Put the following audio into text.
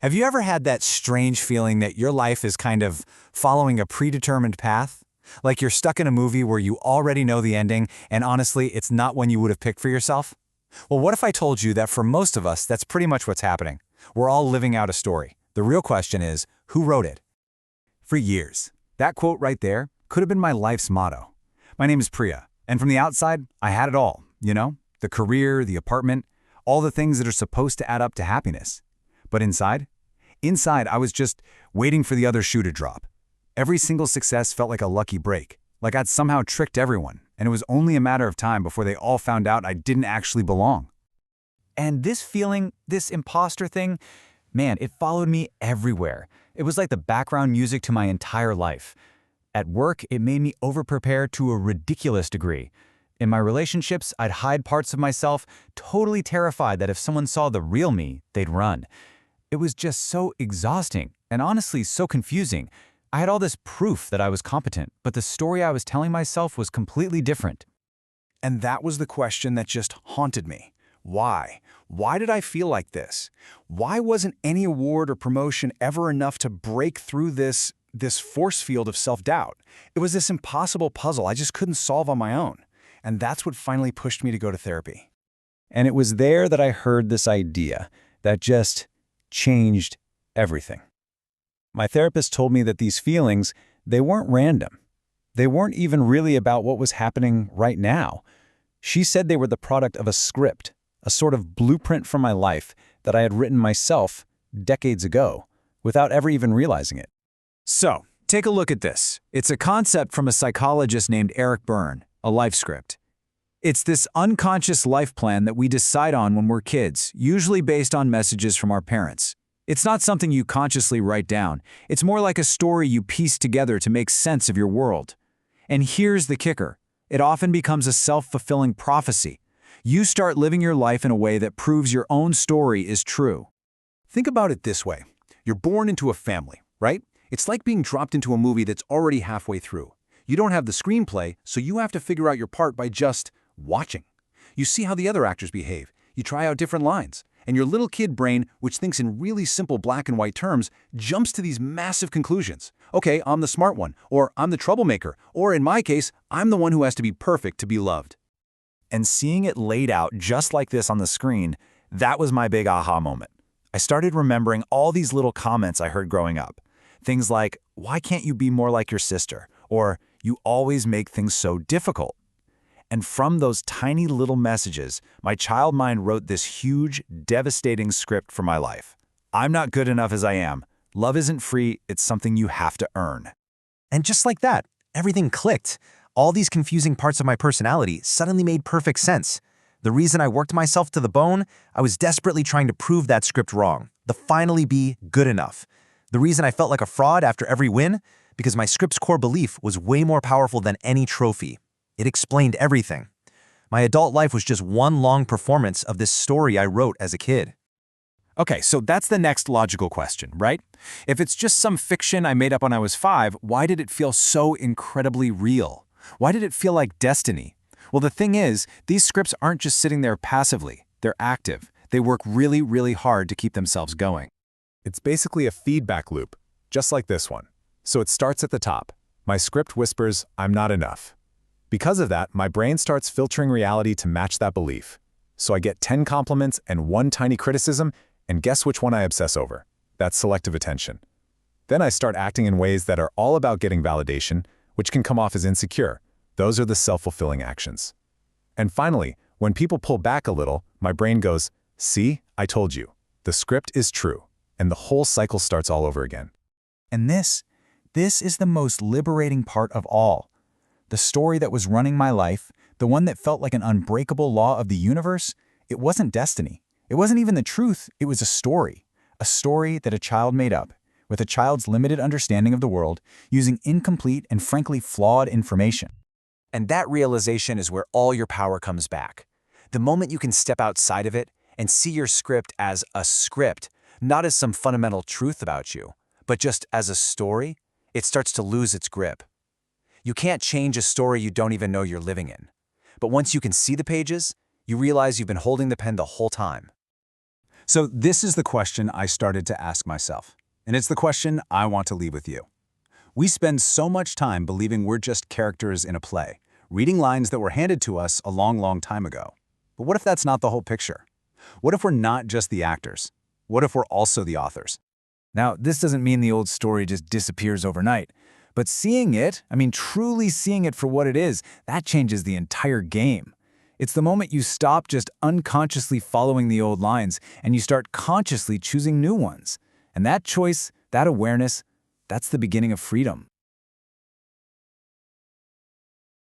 Have you ever had that strange feeling that your life is kind of following a predetermined path? Like you're stuck in a movie where you already know the ending, and honestly, it's not one you would have picked for yourself? Well, what if I told you that for most of us, that's pretty much what's happening? We're all living out a story. The real question is, who wrote it? For years, that quote right there could have been my life's motto. My name is Priya, and from the outside, I had it all, the career, the apartment, all the things that are supposed to add up to happiness. But inside, I was just waiting for the other shoe to drop. Every single success felt like a lucky break, like I'd somehow tricked everyone, and it was only a matter of time before they all found out I didn't actually belong. And this feeling, this imposter thing, man, it followed me everywhere. It was like the background music to my entire life. At work, it made me overprepare to a ridiculous degree. In my relationships, I'd hide parts of myself, totally terrified that if someone saw the real me, they'd run. It was just so exhausting and honestly so confusing. I had all this proof that I was competent, but the story I was telling myself was completely different. And that was the question that just haunted me. Why? Why did I feel like this? Why wasn't any award or promotion ever enough to break through this force field of self-doubt? It was this impossible puzzle I just couldn't solve on my own. And that's what finally pushed me to go to therapy. And it was there that I heard this idea that just changed everything. My therapist told me that these feelings, they weren't random. They weren't even really about what was happening right now. She said they were the product of a script, a sort of blueprint for my life that I had written myself decades ago, without ever even realizing it. So, take a look at this. It's a concept from a psychologist named Eric Berne, a life script. It's this unconscious life plan that we decide on when we're kids, usually based on messages from our parents. It's not something you consciously write down. It's more like a story you piece together to make sense of your world. And here's the kicker. It often becomes a self-fulfilling prophecy. You start living your life in a way that proves your own story is true. Think about it this way. You're born into a family, right? It's like being dropped into a movie that's already halfway through. You don't have the screenplay, so you have to figure out your part by just watching. You see how the other actors behave. You try out different lines. And your little kid brain, which thinks in really simple black and white terms, jumps to these massive conclusions. Okay, I'm the smart one, or I'm the troublemaker, or in my case, I'm the one who has to be perfect to be loved. And seeing it laid out just like this on the screen, that was my big aha moment. I started remembering all these little comments I heard growing up. Things like, "Why can't you be more like your sister?" Or, "You always make things so difficult." And from those tiny little messages, my child mind wrote this huge, devastating script for my life. I'm not good enough as I am. Love isn't free, it's something you have to earn. And just like that, everything clicked. All these confusing parts of my personality suddenly made perfect sense. The reason I worked myself to the bone, I was desperately trying to prove that script wrong, the finally be good enough. The reason I felt like a fraud after every win, because my script's core belief was way more powerful than any trophy. It explained everything. My adult life was just one long performance of this story I wrote as a kid. Okay, so that's the next logical question, right? If it's just some fiction I made up when I was 5, why did it feel so incredibly real? Why did it feel like destiny? Well, the thing is, these scripts aren't just sitting there passively. They're active. They work really, really hard to keep themselves going. It's basically a feedback loop, just like this one. So it starts at the top. My script whispers, "I'm not enough." Because of that, my brain starts filtering reality to match that belief. So I get 10 compliments and 1 tiny criticism, and guess which one I obsess over? That's selective attention. Then I start acting in ways that are all about getting validation, which can come off as insecure. Those are the self-fulfilling actions. And finally, when people pull back a little, my brain goes, "See, I told you. The script is true." And the whole cycle starts all over again. And this is the most liberating part of all. The story that was running my life, the one that felt like an unbreakable law of the universe, it wasn't destiny. It wasn't even the truth, it was a story that a child made up, with a child's limited understanding of the world, using incomplete and frankly flawed information. And that realization is where all your power comes back. The moment you can step outside of it and see your script as a script, not as some fundamental truth about you, but just as a story, it starts to lose its grip. You can't change a story you don't even know you're living in. But once you can see the pages, you realize you've been holding the pen the whole time. So this is the question I started to ask myself, and it's the question I want to leave with you. We spend so much time believing we're just characters in a play, reading lines that were handed to us a long, long time ago. But what if that's not the whole picture? What if we're not just the actors? What if we're also the authors? Now, this doesn't mean the old story just disappears overnight. But seeing it, truly seeing it for what it is, that changes the entire game. It's the moment you stop just unconsciously following the old lines and you start consciously choosing new ones. And that choice, that awareness, that's the beginning of freedom.